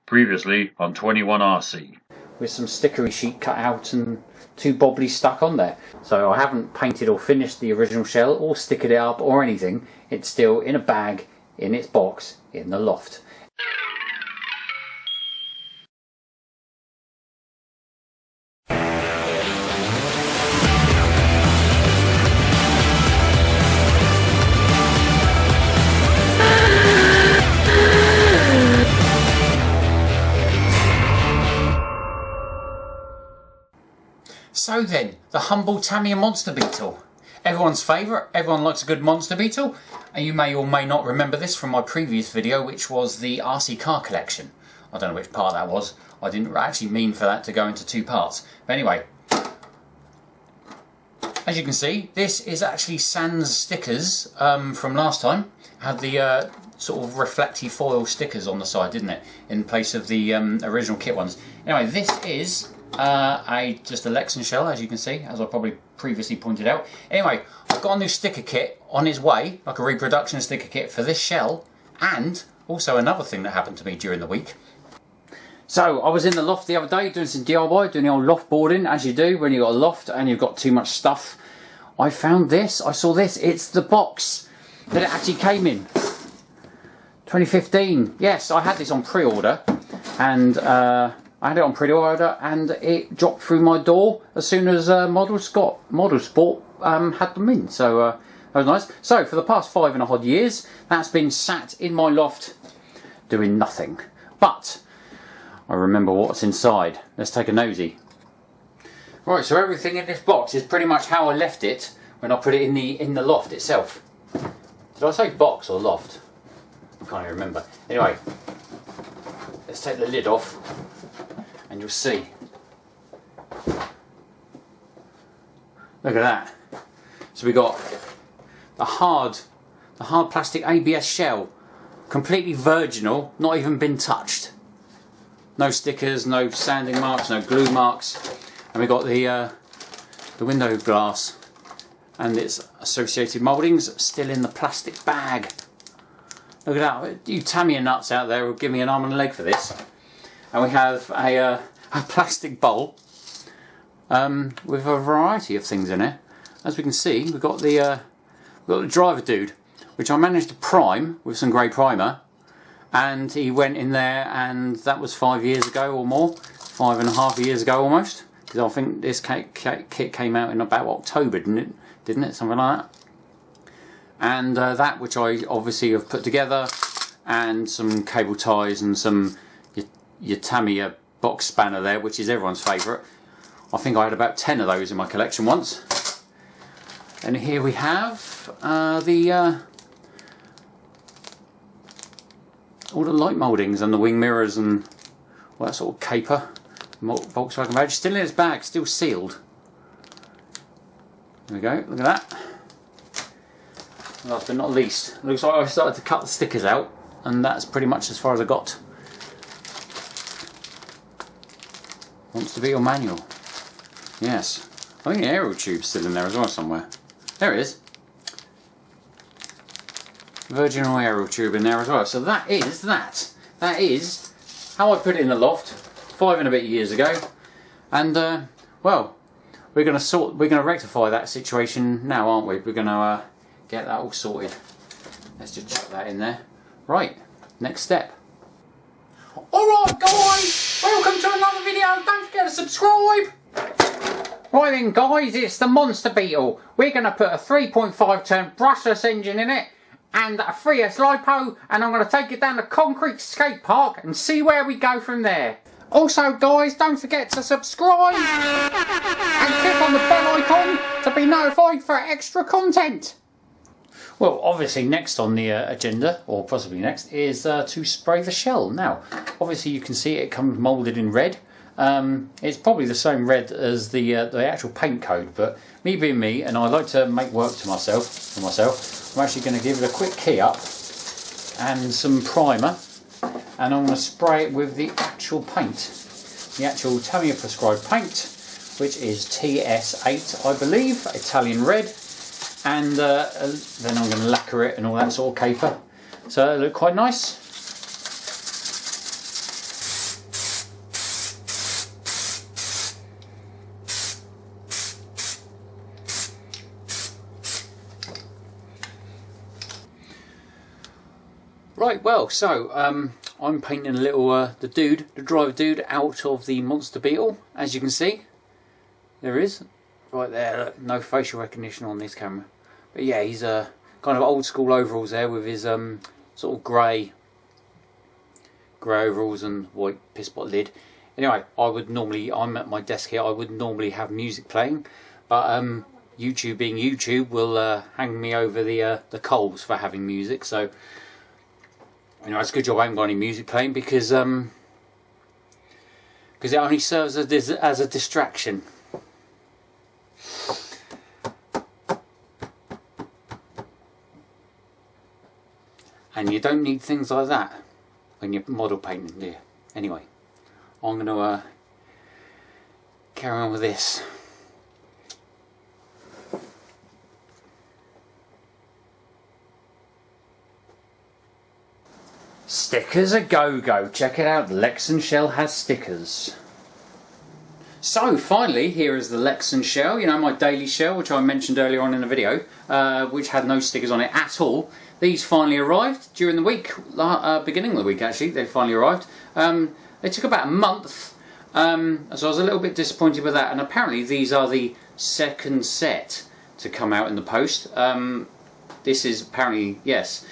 Previously on 21RC. With some stickery sheet cut out and two bobblies stuck on there. So I haven't painted or finished the original shell or stickered it up or anything. It's still in a bag, in its box, in the loft. So then, the humble Tamiya monster beetle. Everyone's favourite, everyone likes a good monster beetle, and you may or may not remember this from my previous video, which was the RC car collection. I don't know which part that was. I didn't actually mean for that to go into two parts. But anyway, as you can see, this is actually sans stickers from last time. Had the sort of reflective foil stickers on the side, didn't it? In place of the original kit ones. Anyway, this is just a Lexan shell, as you can see, as I probably previously pointed out. Anyway, I've got a new sticker kit on its way, like a reproduction sticker kit for this shell, and also another thing that happened to me during the week. So I was in the loft the other day doing some DIY, doing the old loft boarding, as you do when you've got a loft and you've got too much stuff. I found this, I saw this, it's the box that it actually came in. 2015, yes, I had this on pre-order, and I had it on pre-order and it dropped through my door as soon as Model Sport had them in. So that was nice. So for the past 5.5 years, that's been sat in my loft doing nothing. But I remember what's inside. Let's take a nosy. Right, so everything in this box is pretty much how I left it when I put it in the loft itself. Did I say box or loft? I can't even remember. Anyway, let's take the lid off. And you'll see. Look at that. So we got the hard plastic ABS shell, completely virginal, not even been touched. No stickers, no sanding marks, no glue marks, and we got the window glass and its associated mouldings still in the plastic bag. Look at that. You Tamiya nuts out there will give me an arm and a leg for this. And we have a plastic bowl with a variety of things in it. As we can see, we've got the driver dude, which I managed to prime with some grey primer, and he went in there, and that was 5 years ago or more, 5.5 years ago almost, because I think this kit came out in about October, didn't it? Something like that. And that, which I obviously have put together, and some cable ties and some your Tamiya box spanner there, which is everyone's favourite. I think I had about 10 of those in my collection once. And here we have all the light mouldings and the wing mirrors and all that sort of caper. Volkswagen badge, still in its bag, still sealed. There we go, look at that. Last but not least, looks like I started to cut the stickers out, and that's pretty much as far as I got. Wants to be your manual. Yes. I think the aerial tube's still in there as well somewhere. There it is. Virginal aerial tube in there as well. So that is that. That is how I put it in the loft 5 and a bit years ago. And well, we're gonna rectify that situation now, aren't we? We're gonna get that all sorted. Let's just chuck that in there. Right, next step. Alright guys, welcome to another video, don't forget to subscribe! Right then guys, it's the Monster Beetle. We're going to put a 3.5 turn brushless engine in it and a 3S LiPo, and I'm going to take it down to Concrete Skate Park and see where we go from there. Also guys, don't forget to subscribe and click on the bell icon to be notified for extra content. Well, obviously next on the agenda, or possibly next, is to spray the shell. Now, obviously you can see it comes moulded in red. It's probably the same red as the actual paint code, but me being me, and I like to make work for myself, I'm actually going to give it a quick key up and some primer, and I'm going to spray it with the actual paint, the actual Tamiya prescribed paint, which is TS8, I believe, Italian red. And then I'm going to lacquer it and all that sort of caper, so it'll look quite nice. Right, well, so I'm painting a little the driver dude out of the monster Beetle. As you can see, there is right there. Look, no facial recognition on this camera, but yeah, he's kind of old school overalls there with his sort of grey overalls and white piss pot lid. Anyway, I'm at my desk here. I would normally have music playing, but YouTube being YouTube will hang me over the coals for having music. So you know, it's a good job I haven't got any music playing because it only serves as a distraction. And you don't need things like that when you're model painting, do you? Anyway, I'm going to carry on with this. Stickers a go-go. Check it out, Lex and Shell has stickers. So finally, here is the Lex and Shell, you know, my daily shell, which I mentioned earlier on in the video, which had no stickers on it at all. These finally arrived during the week, beginning of the week actually, they finally arrived. They took about a month, so I was a little bit disappointed with that, and apparently these are the second set to come out in the post. This is apparently, yes,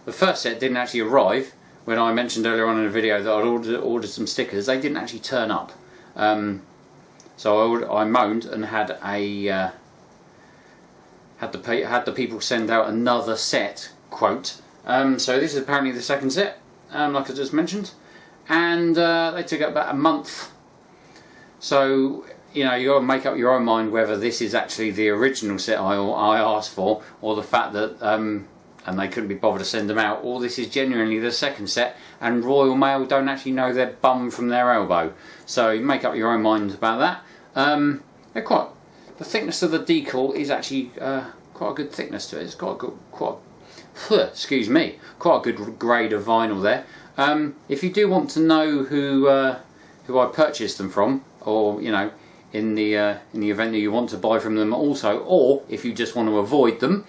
the first set didn't actually arrive when I mentioned earlier on in the video that I'd ordered some stickers. They didn't actually turn up. So I moaned and had the people send out another set, quote. So this is apparently the second set, like I just mentioned, and they took about a month. So you know, you got to make up your own mind whether this is actually the original set I asked for, or the fact that and they couldn't be bothered to send them out, or this is genuinely the second set and Royal Mail don't actually know their bum from their elbow. So you make up your own mind about that. They're quite, the thickness of the decal is actually quite a good thickness to it. It's got a good, quite a good grade of vinyl there. If you do want to know who I purchased them from, or you know, in the event that you want to buy from them also, or if you just want to avoid them,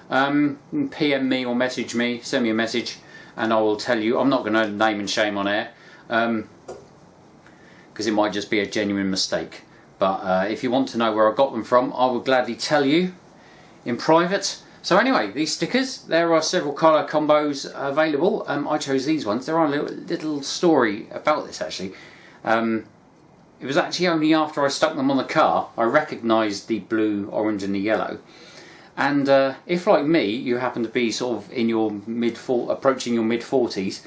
PM me or message me, send me a message, and I will tell you. I'm not going to name and shame on air, because it might just be a genuine mistake. But if you want to know where I got them from, I will gladly tell you in private. So anyway, these stickers, there are several colour combos available. I chose these ones. There are a little story about this actually. It was actually only after I stuck them on the car I recognised the blue, orange and the yellow. And if, like me, you happen to be sort of in your approaching your mid-40s,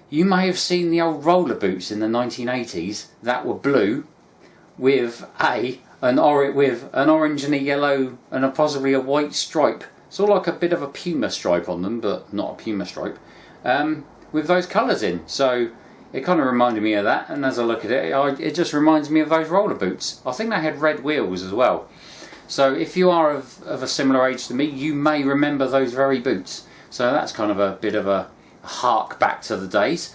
you may have seen the old roller boots in the 1980s that were blue with an orange and a yellow and possibly a white stripe, sort of like a bit of a puma stripe on them, but not a puma stripe, with those colours in. So it kind of reminded me of that, and as I look at it, it just reminds me of those roller boots. I think they had red wheels as well. So if you are of a similar age to me, you may remember those very boots. So that's kind of a bit of a hark back to the days.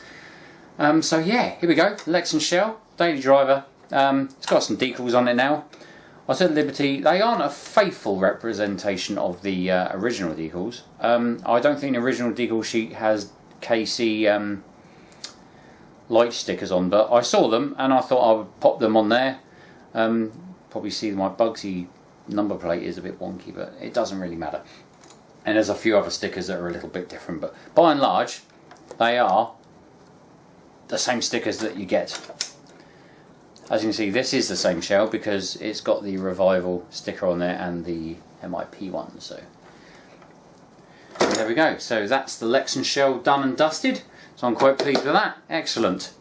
So yeah, here we go. Lex and Shell, daily driver. It's got some decals on it now. I said Liberty, they aren't a faithful representation of the original decals. I don't think the original decal sheet has KC light stickers on, but I saw them and I thought I would pop them on there. Probably see my Bugsy number plate is a bit wonky, but it doesn't really matter. And there's a few other stickers that are a little bit different, but by and large they are the same stickers that you get. As you can see, this is the same shell because it's got the Revival sticker on there and the MIP one. So there we go. So that's the Lex and Shell done and dusted. So I'm quite pleased with that. Excellent.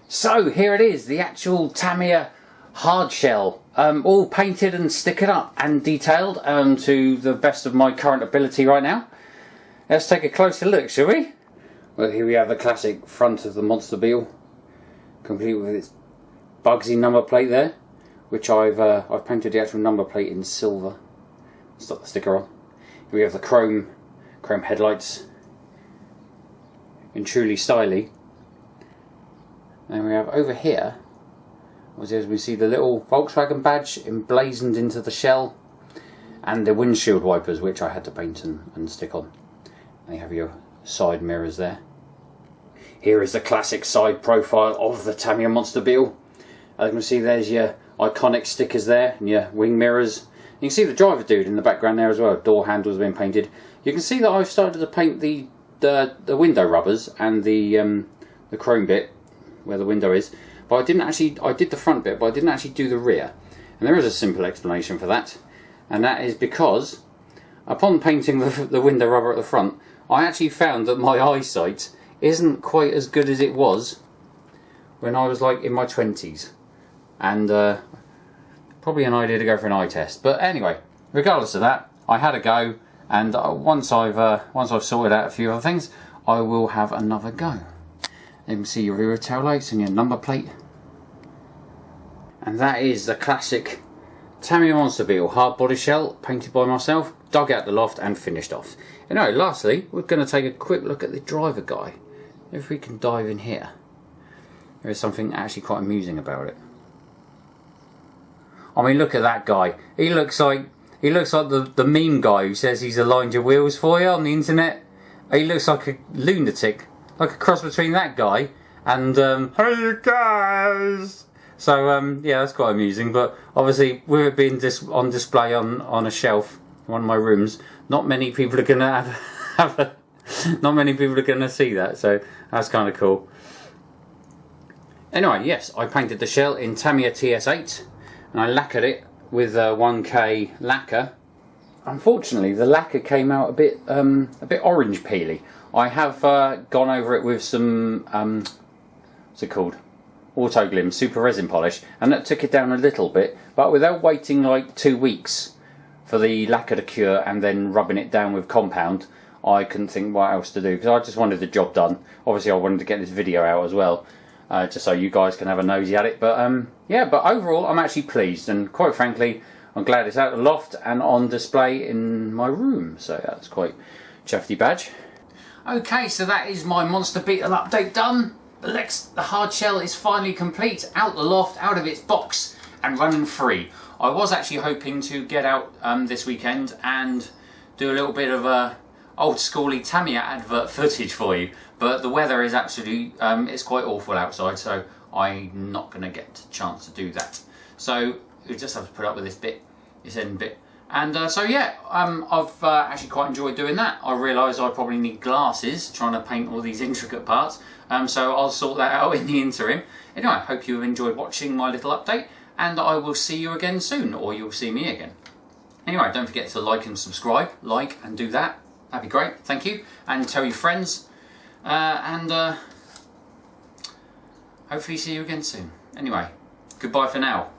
So here it is, the actual Tamiya hard shell, all painted and stickered up and detailed to the best of my current ability right now. Let's take a closer look, shall we? Well, here we have the classic front of the Monster Beetle, complete with its Bugsy number plate there, which I've painted the actual number plate in silver. Stuck the sticker on. Here we have the chrome headlights in truly styly. And we have over here, as we see, the little Volkswagen badge emblazoned into the shell, and the windshield wipers, which I had to paint and stick on. And you have your side mirrors there. Here is the classic side profile of the Tamiya Monster Beetle. As you can see, there's your iconic stickers there and your wing mirrors. You can see the driver dude in the background there as well. Door handles have been painted. You can see that I've started to paint the window rubbers and the chrome bit where the window is. But I didn't actually. I did the front bit, but I didn't actually do the rear. And there is a simple explanation for that, and that is because upon painting the window rubber at the front, I actually found that my eyesight isn't quite as good as it was when I was like in my 20s, and probably an idea to go for an eye test. But anyway, regardless of that, I had a go, and once I've sorted out a few other things, I will have another go. You can see your rear tail lights and your number plate, and that is the classic Tamiya Monster Beetle hard body shell, painted by myself, dug out the loft and finished off. Anyway, lastly, we're going to take a quick look at the driver guy. If we can dive in here, there is something actually quite amusing about it. I mean, look at that guy. He looks like the meme guy who says he's aligned your wheels for you on the internet. He looks like a lunatic, like a cross between that guy and hey guys. So yeah, that's quite amusing. But obviously, with it being on display on a shelf in one of my rooms, not many people are gonna not many people are gonna see that. So that's kind of cool. Anyway, yes, I painted the shell in Tamiya TS8, and I lacquered it with 1K lacquer. Unfortunately, the lacquer came out a bit orange peely. I have gone over it with some what's it called? Autoglim super resin polish, and that took it down a little bit, but without waiting like 2 weeks for the lacquer to cure and then rubbing it down with compound, I couldn't think what else to do, because I just wanted the job done. Obviously I wanted to get this video out as well, just so you guys can have a nosy at it. But yeah, but overall I'm actually pleased, and quite frankly I'm glad it's out of the loft and on display in my room, so that's quite chuffy badge. Okay, so that is my Monster Beetle update done. The hard shell is finally complete, out the loft, out of its box, and running free. I was actually hoping to get out this weekend and do a little bit of old schooly Tamiya advert footage for you, but the weather is absolutely, it's quite awful outside, so I'm not going to get a chance to do that. So you just have to put up with this end bit. And so yeah, I've actually quite enjoyed doing that. I realise I probably need glasses trying to paint all these intricate parts, so I'll sort that out in the interim. Anyway, I hope you've enjoyed watching my little update, and I will see you again soon, or you'll see me again. Anyway, don't forget to like and subscribe, and do that. That'd be great, thank you. And tell your friends, and hopefully see you again soon. Anyway, goodbye for now.